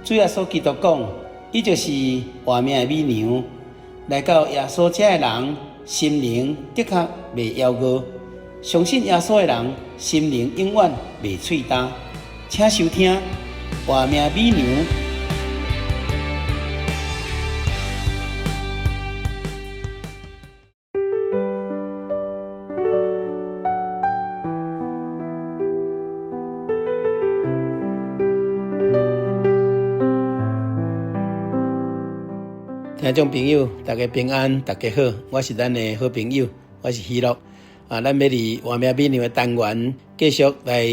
主耶稣基督讲，伊就是活命的美娘，来到耶稣遮的人，心灵的确袂夭饿。相信耶稣的人，心灵永远袂脆干。请收听《活命美娘》。听众朋友，大家平安，大家好，我是咱的好朋友，我是喜乐。咱要伫活命美娘的单元，继续来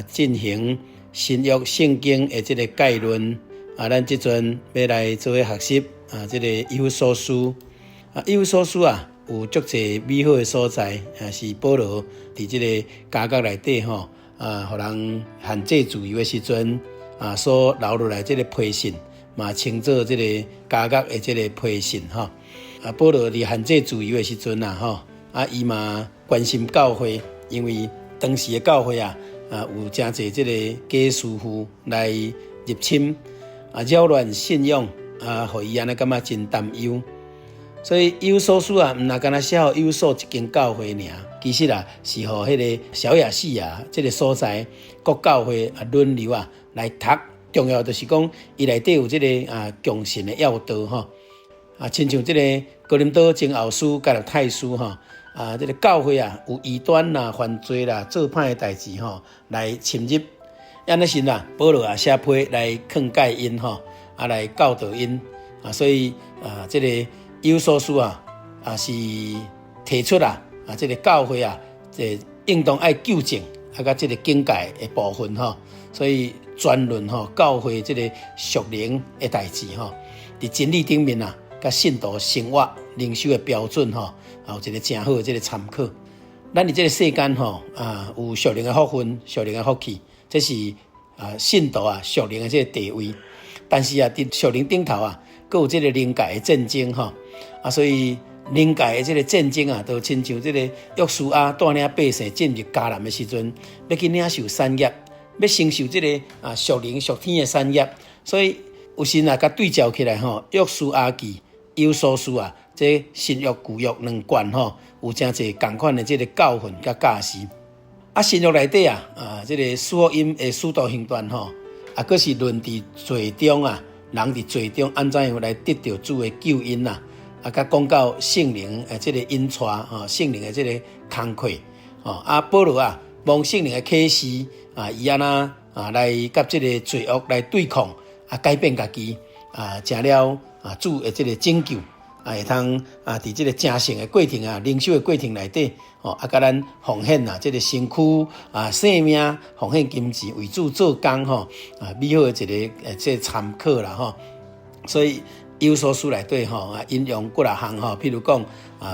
进行新约圣经的这个概论。咱即阵要来做学习这个以弗所书。以弗所书有足侪美好的所在，是保罗伫这个家教内底互人限制自由的时阵所留落来这个批信。嘛，称作这个家教的这个批信保罗伫限制自由的时阵伊嘛关心教会，因为当时的教会有真侪这个假师傅来入侵扰乱信仰互伊安尼感觉真担忧。所以以弗所书毋若干那写互以弗所一间教会尔，其实是互迄个小亚细亚这个所在各教会轮流来读。重要就是讲，伊内底有这个强信的要道亲像这个哥林多前后书、加拉太书这个教会有异端犯罪做歹的代志来侵入，安尼是保罗写批来劝诫因来教导因所以这个以弗所书是提出这个教会这应当爱纠正甲这个警戒的部分所以专论教会这个属灵的代志伫真理顶面甲信徒生活灵修的标准有一个真好的这个参考。咱伫这个世间有属灵的福分、属灵的福气，这是信徒属灵的这个地位。但是伫属灵顶头佫有这个灵界的战争所以灵界的这个战争就亲像这个约书亚带领百姓进入迦南的时阵，要去领受产业。要承受这个属灵属天的产业，所以有时甲对照起来约书亚记、以弗所书这新约旧约两卷有真侪同款的这个教训甲教示。新约内底这个福音的使徒行传佫是论伫罪中人伫罪中安怎样来得到主的救恩甲讲到圣灵的这个引带圣灵的这个工课保罗望圣灵的启示伊安那来甲这个罪恶来对抗改变家己成了主的这个拯救会通伫这个正圣的过程灵修的过程内底甲咱奉献这个身躯性命奉献金钱为主做工美好的一个这个参考啦所以以弗所书内底引用几啊项譬如讲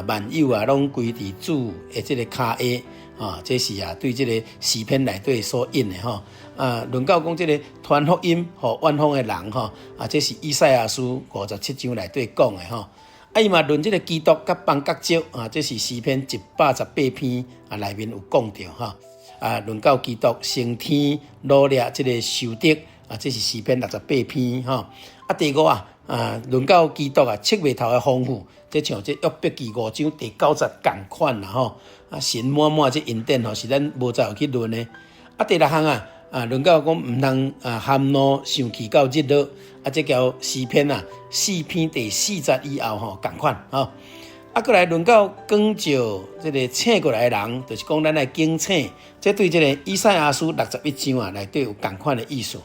万有拢归伫主的这个骹下这是对这个诗篇内底所引的论到讲这个传福音互远方的人这是以赛亚书57章内底讲的伊嘛论这个基督甲邦角石这是诗篇118篇内面有讲到论到基督升天努力这个受得这是诗篇68篇第五论到基督七月头的丰富，这像这约伯记5章第90同款啦神满满这恩典是咱无再有去论的第六项论到讲毋通含怒生气到日落这叫诗篇4篇第40以后同款过来论到光照这个醒过来的人，就是讲咱来警醒，这对这个以赛亚书61章内底有同款的意思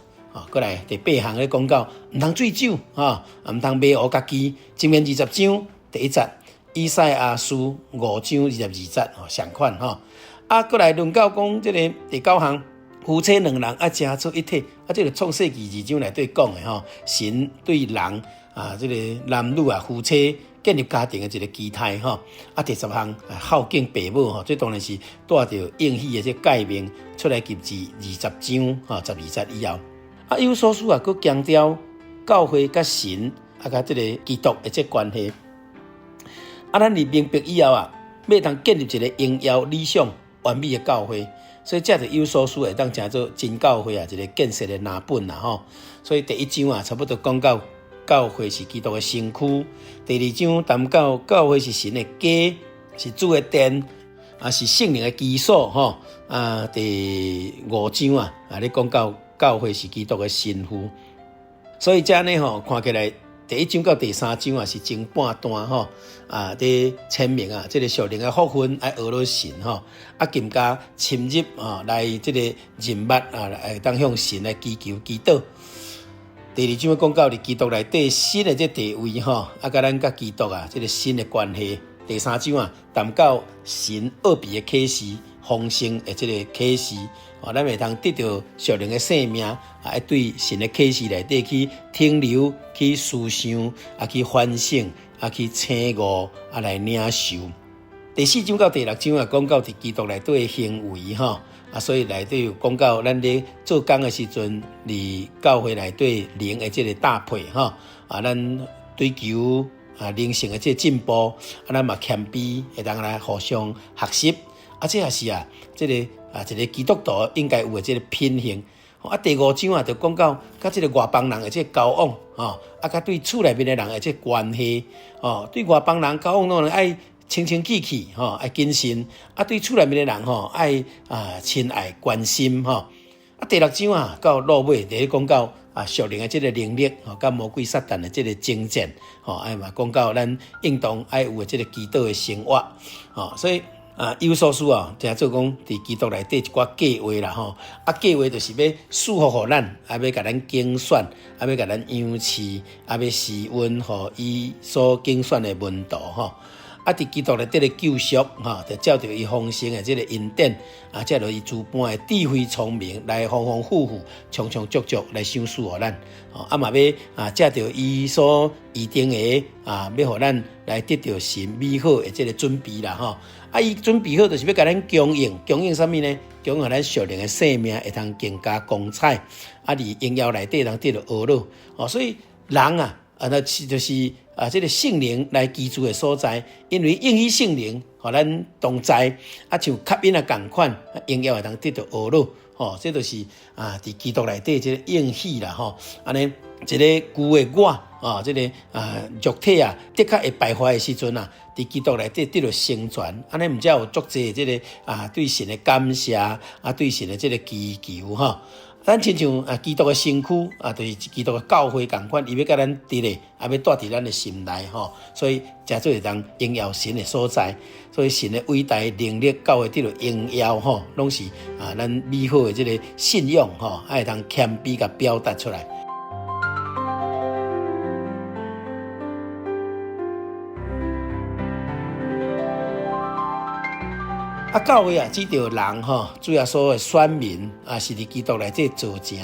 过来第8项咧讲到毋通醉酒毋通迷惑家己。箴言20章第1節，以賽亚書5章22節相款過來論到講這個第9項，夫妻兩人成出一體這個創世記2章內底講的神對人這個男女夫妻建立家庭的一個基態第10項孝敬父母這當然是帶着應許的這誡命出來及至20章12節以後。以弗所書佫強調教會甲神甲這個基督的這關係。咱嚟明白以後要通建立一個榮耀理想完美的教會，所以这就有所书会当成做真教会啊一个建设的蓝本啦吼。所以第一章啊，差不多讲到教会是基督的身躯；第二章谈到教会是神的家，是主的殿，是圣灵的居所吼。第五章啊，你讲到教会是基督的身躯。所以这呢吼，看起来第一章到第三章啊是前半段吼，伫签名啊，这个属灵的福分爱学了神吼，更加深入来这个人物来当向神来祈求祈祷。第二章讲到伫基督内底新的这地位吼，甲咱甲基督这个新的关系。第三章啊，谈到神奥秘的启示、丰盛的这个启示，咱会通得到属灵的生命，对神的启示内底去停留、去思想、去反省、去醒悟、来领受。第四章到第六章啊，讲到伫基督内底的行为吼。所以内底有讲到咱咧做工的时阵，伫教会内底灵的这个搭配吼，咱追求灵性的这个进步，咱嘛谦卑，会当来互相学习。这也是这个一个基督徒应该有的这个品行。第五章就讲到甲这个外邦人的这个交往，甲对厝内面的人的这个关系，对外邦人交往拢爱清清气气爱谨慎，对厝内面的人爱亲爱关心第六章到落尾就讲到属灵的这个能力甲魔鬼撒旦的这个征战爱嘛讲到咱应当爱有的这个祈祷的生活所以有所书正做讲伫基督内底一寡计划啦计划就是要束缚互咱，要甲咱竞选，要甲咱养饲，要施恩互伊所竞选的门徒伫基督内底的救赎就照着伊丰盛的这个恩典照着伊诸般的智慧聪明来丰丰富富、充充足足来赏赐互咱嘛要照着伊所预定的要互咱来得到神美好的这个准备啦伊准备好就是要甲咱供应啥物呢？供应咱属灵的生命会通更加光彩伫荣耀内底通得到学乐所以人那就是这个圣灵来居住的所在，因为应许圣灵，互咱同在，像吸引同款，荣耀会当得到学乐，这就是伫基督内底这个应许啦，安尼一个旧的我，这个肉体的确会败坏的时阵伫基督内底得到成全，安尼毋才有足济这个对神的感谢，对神的这个祈求咱亲像基督的身躯就是基督的教会同款，伊要甲咱伫咧，要带伫咱的心内所以真做会当荣耀神的所在，所以神的伟大的能力，教会得到荣耀拢是咱美好的这个信仰会当谦卑甲表达出来。教会指着人主要所有的选民是伫基督内底做成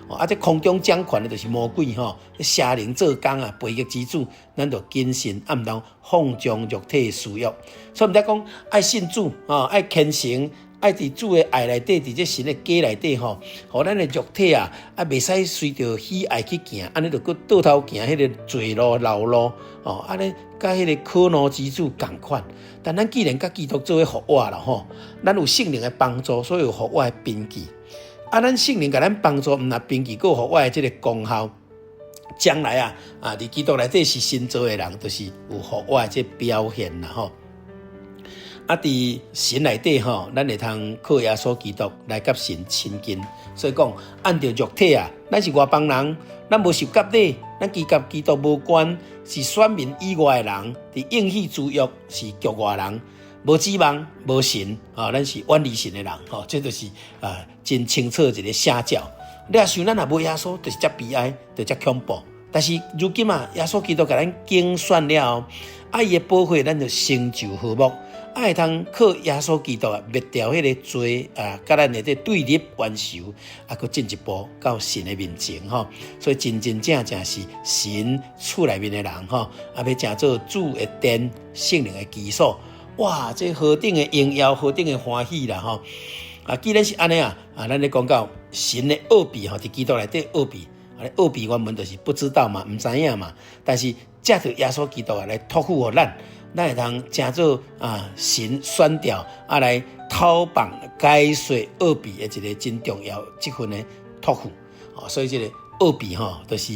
的这空中掌权的就是魔鬼邪灵做工背逆之主，咱就谨慎毋通放纵肉体的私欲。所以毋才讲爱信主爱虔诚，爱伫主的爱内底，伫这神的家内底互咱的肉体袂使随着喜爱去行，安尼就佫倒头行迄个罪路老路安尼甲迄个可怒之主同款。但咱既然甲基督做伙复活啦咱有圣灵的帮助，所以有复活的凭据咱圣灵甲咱帮助，毋若凭据佫有复活的这个功效，将来伫基督内底是新造的人，就是有复活的这表现啦伫神内底咱会通靠耶稣基督来甲神亲近。所以讲按照肉体咱是外邦人，咱无受割礼，咱甲基督无关，是选民以外的人，伫应许之约是局外人，无指望无神咱是远离神的人这就是真清楚一个写照。你想咱也无耶稣，就是遮悲哀，就遮恐怖。但是如今耶稣基督甲咱竞选了后，伊的保护咱就成就和睦。会通靠耶稣基督灭掉迄个罪甲咱的对立冤仇佫进一步到神的面前所以真真正正是神厝内面的人要成做主的殿，圣灵的居所。哇，这何等的荣耀，何等的欢喜啦既然是安尼咱咧讲到神的奥秘伫基督内底奥秘，奥秘原本就是不知道嘛，毋知影嘛，但是借着耶稣基督来托付互咱咱会通正做神选调来讨棒解说奥秘的一个真重要这份的托付。所以这个奥秘就是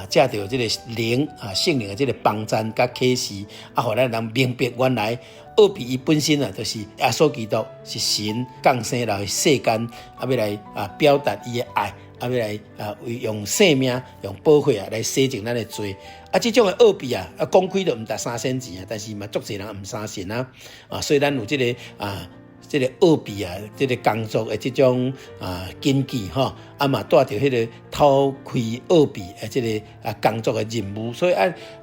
借着这个灵圣灵的这个帮助甲启示，互咱人明白原来奥秘伊本身就是耶稣基督是神降生来世间，要来表达伊的爱，要来用生命用宝血来洗净咱的罪。这种的奥秘讲开就毋值3仙钱但是嘛足侪人毋相信所以咱有这个这个奥秘这个工作的这种根基嘛带着迄个偷开奥秘的这个工作的任务，所以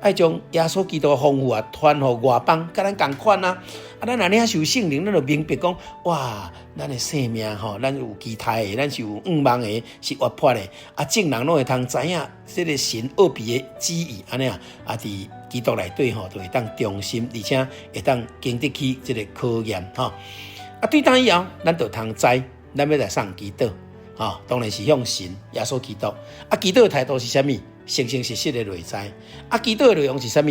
爱将耶稣基督的丰富传予外邦，甲咱同款咱若领受圣灵，咱就明白讲，哇，咱的生命咱有期待的，咱是有盼望的，是活泼的。众人拢会通知影这个神奥秘的旨意，安尼伫基督内底就会当忠心，而且会当经得起这个考验对当以后，咱就通知，咱要来送祈祷当然是向神耶稣基督。祈祷的态度是啥物？诚诚实实的内在。祈祷的内容是啥物？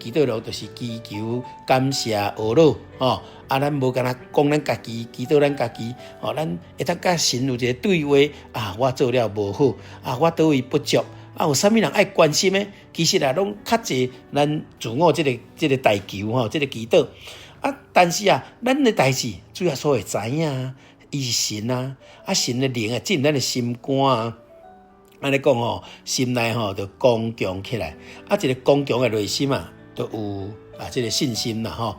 祈祷内容就是祈求、感谢、懊恼咱无干那讲咱家己，祈祷咱家己咱会当甲神有一个对话我做了无好我倒位不足有啥物人爱关心的？其实拢较济咱自我这个代求这个祈祷但是咱的代志主要所会知影伊是神神的灵进咱的心肝安尼讲心内就刚强起来一个刚强的内心就有这个信心啦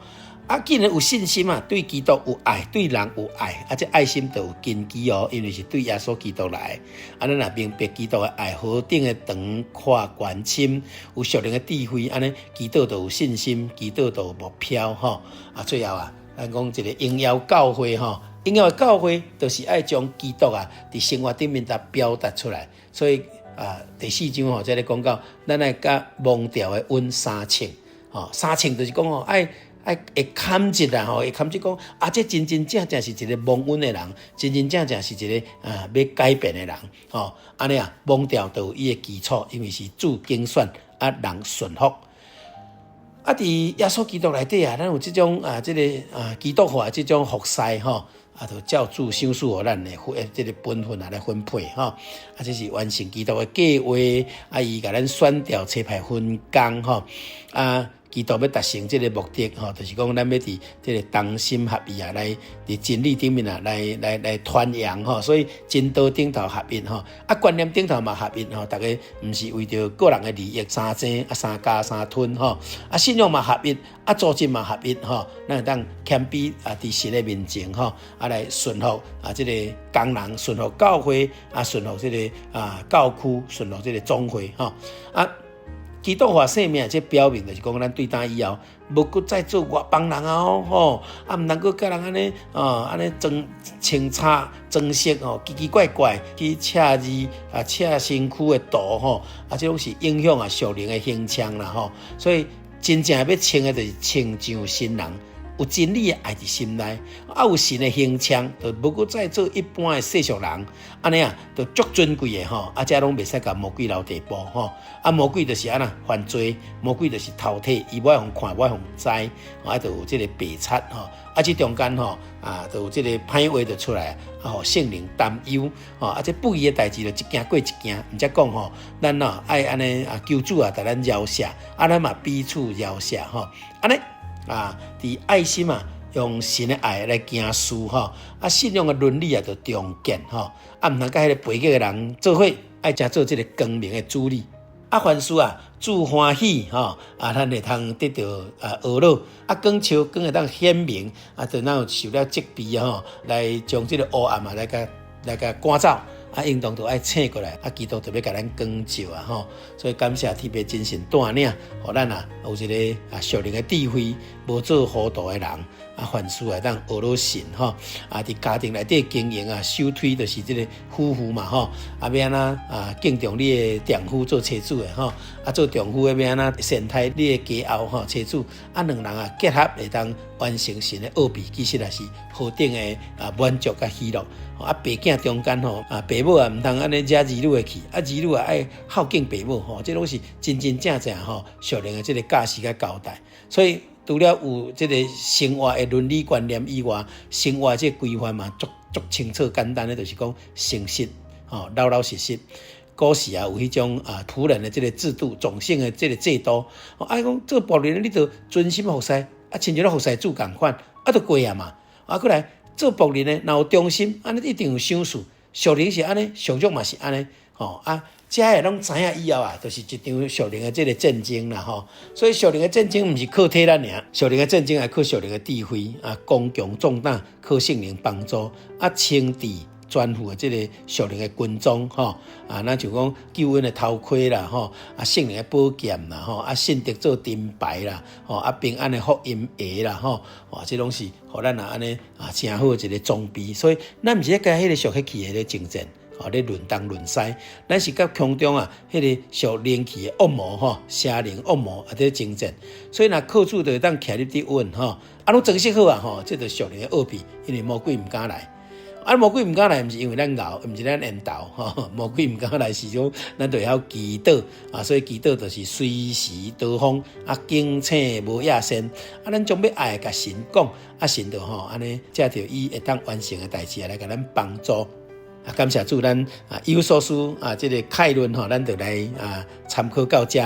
既然有信心对基督有爱，对人有爱这爱心就有根基因为是对耶稣基督来咱若明白基督的爱何等的长阔远深，有属灵的智慧，安尼基督就有信心，基督就有目标最后咱讲一个荣耀教会荣耀的教会就是爱将基督伫生活顶面表达出来。所以第4章这里讲到咱爱甲蒙调的温3称3稱就是講會感激會感激講這真真正正是一個蒙恩的人，真真正正是一個要改變的人安尼蒙調就有伊的基礎，因為是主競選人順服佇耶穌基督內底咱有這種這個基督化這種服侍就照主賞賜予咱的這個本分來分配這是完成基督的計劃伊甲咱選調差派分工基督要達成這個目的就是講咱要佇這個同心合意來佇真理頂面來傳揚所以真道頂頭合一觀念頂頭嘛合一大家毋是為着個人的利益相爭三加三吞信仰嘛合一組織嘛合一咱會當謙卑佇神的面前來順服這個工人，順服教會順服這個教區，順服這個總會基督化生命這表明就是講咱對當以後無擱再做外邦人毋能夠甲人安尼穿插裝飾奇奇怪怪去赤字赤身軀的道這種是影響屬靈的形象啦所以真正要穿的就是穿上新人，有真理的愛佇心內有神的形象，就無擱再做一般的世俗人安尼就足尊貴的這攏袂使甲魔鬼留地步魔鬼就是安那犯罪，魔鬼就是偷體，伊無愛互看，無愛互知就有這個白賊這中間就有這個歹話就出來聖靈擔憂這不義的代志就一件過一件，毋則講咱愛安尼求主甲咱饒赦咱嘛彼此饒赦安尼佇愛心用神的愛來行事信仰的倫理就重建毋通甲迄個背逆的人做伙，愛才做這個光明的主理凡事主歡喜咱會通得到懊惱光笑光會當顯明就咱有受了責備來將這個黑暗來甲趕走應當就愛醒過來基督就要甲咱光照所以感謝天父真神帶領，互咱有一個屬靈的智慧，無做糊塗的人凡事當學到神佇家庭內底經營首推就是這個夫婦嘛要安那敬重你的丈夫做妻子的做丈夫要安那善待你的家後妻子兩人結合會當完成神的奧秘，其實也是何等的滿足甲喜樂爸囝中間爸母毋通安尼惹兒女的氣兒女愛孝敬爸母這攏是真真正正屬靈的這個教示甲交代，所以除了有这个生活的伦理观念以外，生活这规范嘛，足清楚简单的，就是讲诚实，老老实实。古时有迄种仆人的这个制度，种姓的这个制度，讲做仆人你就专心服侍，亲像咧服侍主共款，就过啊嘛。过来做仆人的，若有忠心，安尼一定有赏赐。属灵是安尼，属肉嘛是安尼，这个拢知影以后就是一场属灵的这个战争啦，所以属灵的战争毋是靠体力尔，属灵的战争还靠属灵的智慧，刚强壮胆，靠圣灵帮助，清治专负的这个属灵的军装，咱就讲救恩的头盔啦，圣灵的宝剑啦，信德做盾牌啦，平安的福音鞋啦，这拢是互咱安尼真好的一个装备，所以咱毋是咧甲迄个属血气的咧征战。咧论东论西，咱是甲空中迄个属灵气的恶魔邪灵恶魔咧征战，所以若靠主就当徛入伫稳拢装饰好这就属灵的奥秘，因为魔鬼毋敢来。魔鬼毋敢来，毋是因为咱牛，毋是咱缘投魔鬼毋敢来是种咱就会晓祈祷所以祈祷就是随时得风警醒无野先咱将要爱甲神讲神就安尼，才着伊会当完成的代志来甲咱帮助。感谢主，咱有所思这个概论咱就来参考到这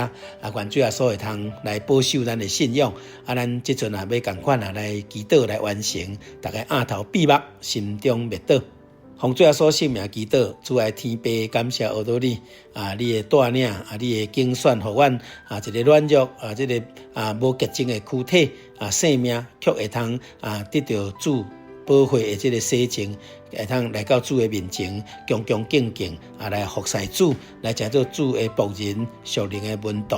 愿主耶稣会通来保守咱的信仰咱即阵要共款来祈祷来完成，大家额头闭目，心中默祷，奉主耶稣圣名祈祷，主爱天父，感谢学到你你的带领你的竞选，互阮一个软弱这个无洁净的躯体性命，却会通得到主保护的这个洗净，会通来到主的面前，恭恭敬敬来服侍主，来成做主的仆人，属灵的门徒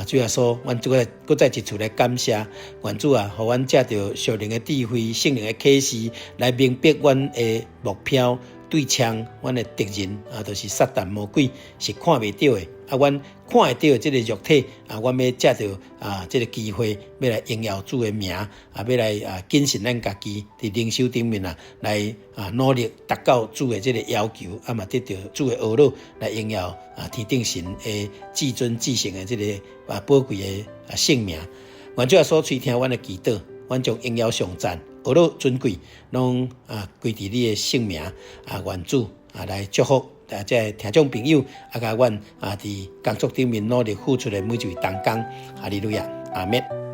主耶稣，阮搁再一次来感谢，愿主互阮借着属灵的智慧、圣灵的启示，来明白阮的目标。对枪，阮的敌人就是撒旦魔鬼，是看袂到的阮看会到这个肉体阮要借着这个机会，要来荣耀主的名要来谨慎咱家己伫灵修顶面来努力达到主的这个要求嘛得到主的懊恼，来荣耀天顶神的至尊至圣的这个宝贵的性命。愿主所垂听阮的祈祷，阮将荣耀上赞。学到尊贵，拢归伫你的圣名愿主来祝福这听众朋友甲阮伫工作顶面努力付出的每一位同工，哈利路亚，阿们。